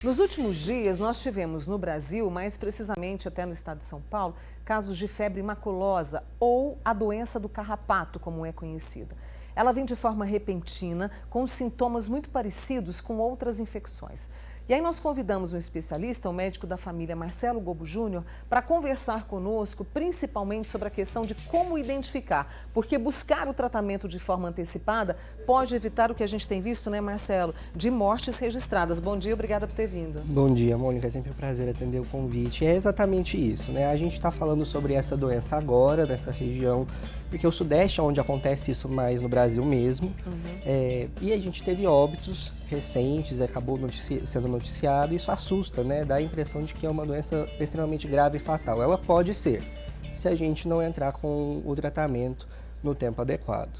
Nos últimos dias, nós tivemos no Brasil, mais precisamente até no estado de São Paulo, casos de febre maculosa ou a doença do carrapato, como é conhecida. Ela vem de forma repentina, com sintomas muito parecidos com outras infecções. E aí nós convidamos um especialista, o médico da família Marcelo Gobo Júnior, para conversar conosco, principalmente sobre a questão de como identificar, porque buscar o tratamento de forma antecipada pode evitar o que a gente tem visto, né, Marcelo, de mortes registradas. Bom dia, obrigada por ter vindo. Bom dia, Mônica, é sempre um prazer atender o convite. É exatamente isso, né? A gente está falando sobre essa doença agora, nessa região, porque o Sudeste é onde acontece isso mais no Brasil mesmo. E a gente teve óbitos recentes, acabou sendo noticiado, e isso assusta, né? Dá a impressão de que é uma doença extremamente grave e fatal. Ela pode ser, se a gente não entrar com o tratamento no tempo adequado.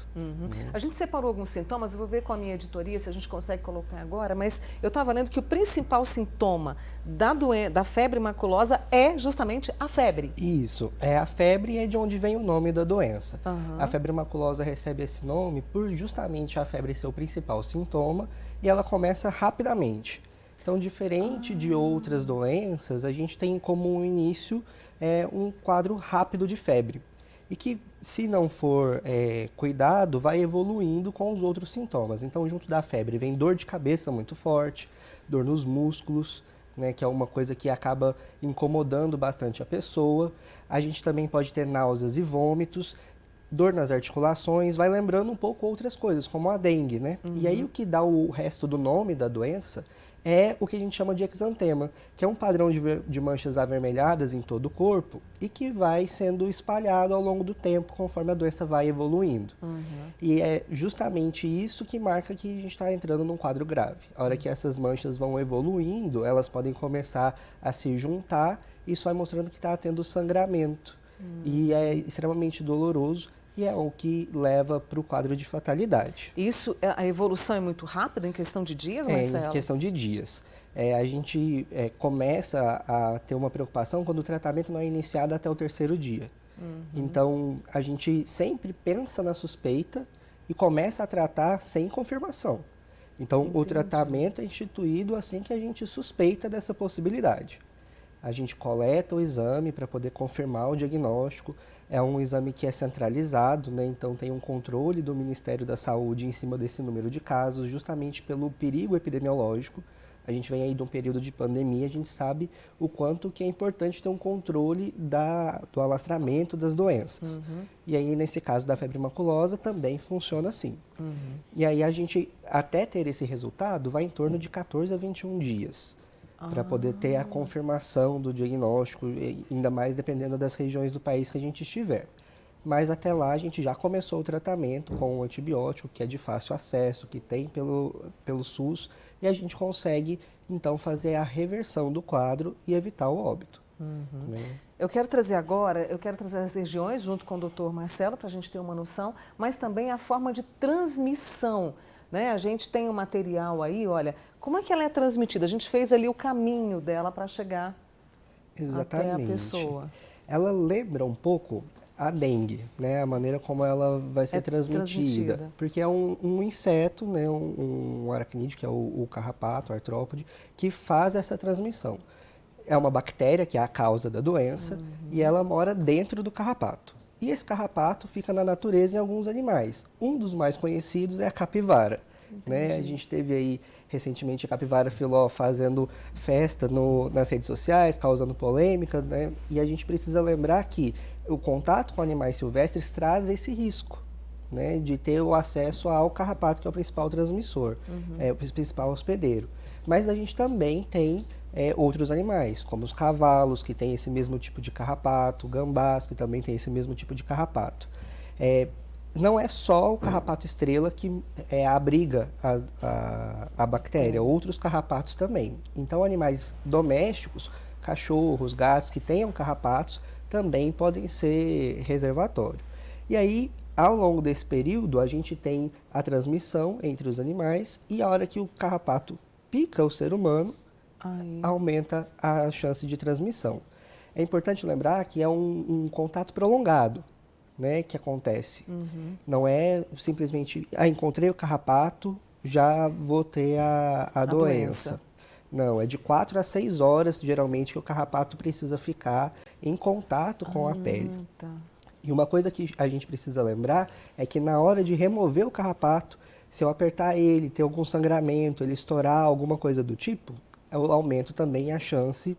A gente separou alguns sintomas, eu vou ver com a minha editoria se a gente consegue colocar agora, mas eu estava lendo que o principal sintoma da febre maculosa é justamente a febre. Isso, a febre é de onde vem o nome da doença. Uhum. A febre maculosa recebe esse nome por justamente a febre ser o principal sintoma e ela começa rapidamente. Então, diferente de outras doenças, a gente tem como um início um quadro rápido de febre. E que, se não for cuidado, vai evoluindo com os outros sintomas. Então, junto da febre vem dor de cabeça muito forte, dor nos músculos, né, que é uma coisa que acaba incomodando bastante a pessoa. A gente também pode ter náuseas e vômitos, dor nas articulações, vai lembrando um pouco outras coisas, como a dengue, né? E aí o que dá o resto do nome da doença é o que a gente chama de exantema, que é um padrão de manchas avermelhadas em todo o corpo e que vai sendo espalhado ao longo do tempo, conforme a doença vai evoluindo. E é justamente isso que marca que a gente está entrando num quadro grave. A hora que essas manchas vão evoluindo, elas podem começar a se juntar, e isso vai mostrando que está tendo sangramento. E é extremamente doloroso. E é o que leva para o quadro de fatalidade. Isso, a evolução é muito rápida, em questão de dias, Marcelo? Em questão de dias. A gente começa a ter uma preocupação quando o tratamento não é iniciado até o terceiro dia. Então, a gente sempre pensa na suspeita e começa a tratar sem confirmação. Então, Entendi. O tratamento é instituído assim que a gente suspeita dessa possibilidade. A gente coleta o exame para poder confirmar o diagnóstico. É um exame que é centralizado, né? Então tem um controle do Ministério da Saúde em cima desse número de casos, justamente pelo perigo epidemiológico. A gente vem aí de um período de pandemia, a gente sabe o quanto que é importante ter um controle do alastramento das doenças. E aí, nesse caso da febre maculosa, também funciona assim. E aí a gente, até ter esse resultado, vai em torno de 14 a 21 dias. Para poder ter a confirmação do diagnóstico, ainda mais dependendo das regiões do país que a gente estiver. Mas até lá a gente já começou o tratamento com um antibiótico que é de fácil acesso, que tem pelo SUS, e a gente consegue então fazer a reversão do quadro e evitar o óbito. Né? Eu quero trazer as regiões junto com o doutor Marcelo, para a gente ter uma noção, mas também a forma de transmissão. Né? A gente tem um material aí, olha, como é que ela é transmitida? A gente fez ali o caminho dela para chegar até a pessoa. Ela lembra um pouco a dengue, né? A maneira como ela vai ser transmitida. Porque é um inseto, né? um aracnídeo, que é o carrapato, o artrópode, que faz essa transmissão. É uma bactéria que é a causa da doença e ela mora dentro do carrapato. E esse carrapato fica na natureza em alguns animais. Um dos mais conhecidos é a capivara. Né? A gente teve aí recentemente a capivara filó fazendo festa nas redes sociais, causando polêmica, né? E a gente precisa lembrar que o contato com animais silvestres traz esse risco, né? De ter o acesso ao carrapato, que é o principal transmissor, o principal hospedeiro. Mas a gente também tem outros animais, como os cavalos, que têm esse mesmo tipo de carrapato, gambás, que também tem esse mesmo tipo de carrapato. Não é só o carrapato estrela que abriga a bactéria, outros carrapatos também. Então, animais domésticos, cachorros, gatos que tenham carrapatos, também podem ser reservatório. E aí, ao longo desse período, a gente tem a transmissão entre os animais e a hora que o carrapato pica o ser humano, aumenta a chance de transmissão. É importante lembrar que é um contato prolongado, né, que acontece. Não é simplesmente, encontrei o carrapato, já vou ter a doença. Não, é de 4 a 6 horas, geralmente, que o carrapato precisa ficar em contato com a pele. Tá. E uma coisa que a gente precisa lembrar é que na hora de remover o carrapato, se eu apertar ele, ter algum sangramento, ele estourar, alguma coisa do tipo, eu aumento também a chance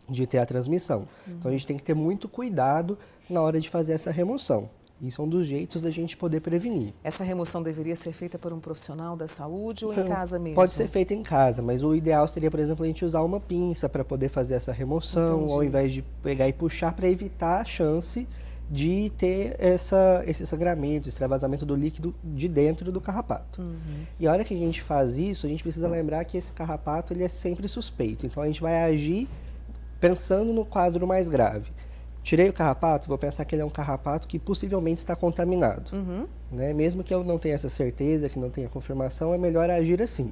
de ter a transmissão. Então a gente tem que ter muito cuidado na hora de fazer essa remoção. Isso é um dos jeitos da gente poder prevenir. Essa remoção deveria ser feita por um profissional da saúde ou em casa mesmo? Pode ser feita em casa, mas o ideal seria, por exemplo, a gente usar uma pinça para poder fazer essa remoção, ao invés de pegar e puxar, para evitar a chance de ter esse sangramento, esse extravasamento do líquido de dentro do carrapato. E a hora que a gente faz isso, a gente precisa lembrar que esse carrapato ele é sempre suspeito. Então a gente vai agir pensando no quadro mais grave. Tirei o carrapato, vou pensar que ele é um carrapato que possivelmente está contaminado. Né? Mesmo que eu não tenha essa certeza, que não tenha confirmação, é melhor agir assim.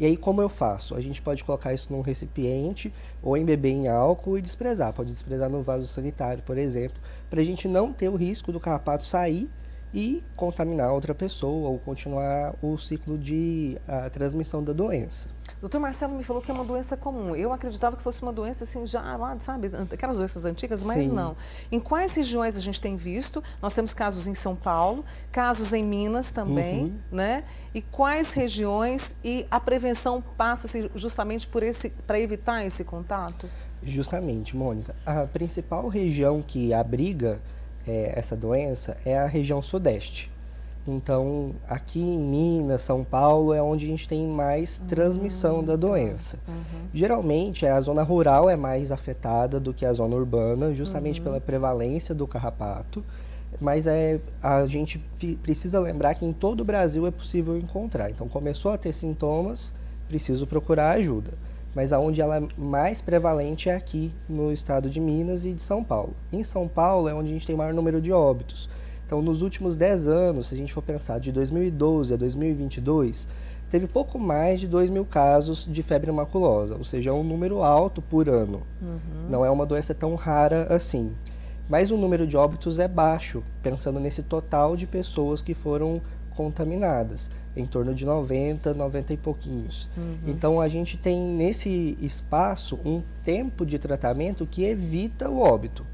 E aí, como eu faço? A gente pode colocar isso num recipiente ou embeber em álcool e desprezar. Pode desprezar no vaso sanitário, por exemplo, para a gente não ter o risco do carrapato sair e contaminar outra pessoa ou continuar o ciclo de transmissão da doença. Doutor Marcelo me falou que é uma doença comum. Eu acreditava que fosse uma doença assim, já lá, sabe, aquelas doenças antigas, mas Sim. não. Em quais regiões a gente tem visto? Nós temos casos em São Paulo, casos em Minas também, né? E quais regiões e a prevenção passa-se justamente para evitar esse contato? Justamente, Mônica. A principal região que abriga essa doença é a região sudeste. Então, aqui em Minas, São Paulo, é onde a gente tem mais transmissão da doença. Geralmente, a zona rural é mais afetada do que a zona urbana, justamente pela prevalência do carrapato. Mas a gente precisa lembrar que em todo o Brasil é possível encontrar. Então, começou a ter sintomas, preciso procurar ajuda. Mas aonde ela é mais prevalente é aqui no estado de Minas e de São Paulo. Em São Paulo é onde a gente tem maior número de óbitos. Então, nos últimos 10 anos, se a gente for pensar de 2012 a 2022, teve pouco mais de 2.000 casos de febre maculosa, ou seja, é um número alto por ano. Não é uma doença tão rara assim. Mas o número de óbitos é baixo, pensando nesse total de pessoas que foram contaminadas, em torno de 90 e pouquinhos. Então, a gente tem nesse espaço um tempo de tratamento que evita o óbito.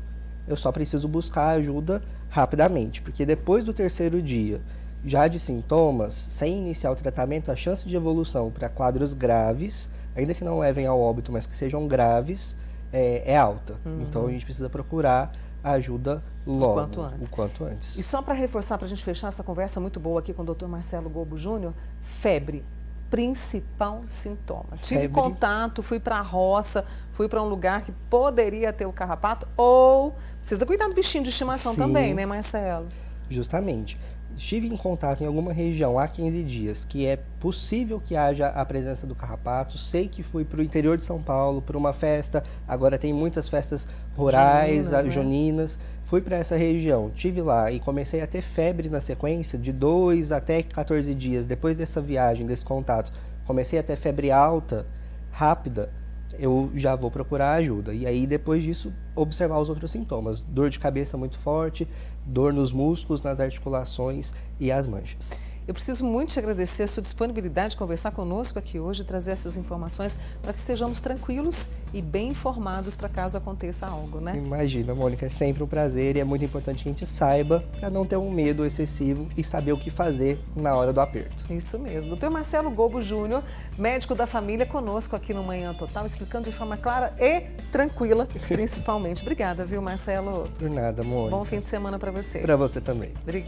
Eu só preciso buscar ajuda rapidamente, porque depois do 3º dia, já de sintomas, sem iniciar o tratamento, a chance de evolução para quadros graves, ainda que não levem ao óbito, mas que sejam graves, é alta. Então, a gente precisa procurar ajuda logo, o quanto antes. E só para reforçar, para a gente fechar essa conversa muito boa aqui com o Dr. Marcelo Gobo Júnior, febre, principal sintoma. Tive contato, fui para a roça, fui para um lugar que poderia ter o carrapato, ou precisa cuidar do bichinho de estimação também, né, Marcelo? Justamente. Estive em contato em alguma região há 15 dias que é possível que haja a presença do carrapato. Sei que fui para o interior de São Paulo, para uma festa, agora tem muitas festas rurais, juninas. Fui para essa região, estive lá e comecei a ter febre na sequência, de 2 até 14 dias. Depois dessa viagem, desse contato, comecei a ter febre alta, rápida, eu já vou procurar ajuda. E aí, depois disso, observar os outros sintomas. Dor de cabeça muito forte, dor nos músculos, nas articulações e as manchas. Eu preciso muito te agradecer a sua disponibilidade de conversar conosco aqui hoje, trazer essas informações para que estejamos tranquilos e bem informados para caso aconteça algo, né? Imagina, Mônica, é sempre um prazer e é muito importante que a gente saiba para não ter um medo excessivo e saber o que fazer na hora do aperto. Isso mesmo. Dr. Marcelo Gobo Júnior, médico da família, conosco aqui no Manhã Total, explicando de forma clara e tranquila, principalmente. Obrigada, viu, Marcelo? Por nada, Mônica. Bom fim de semana para você. Para você também. Obrigada.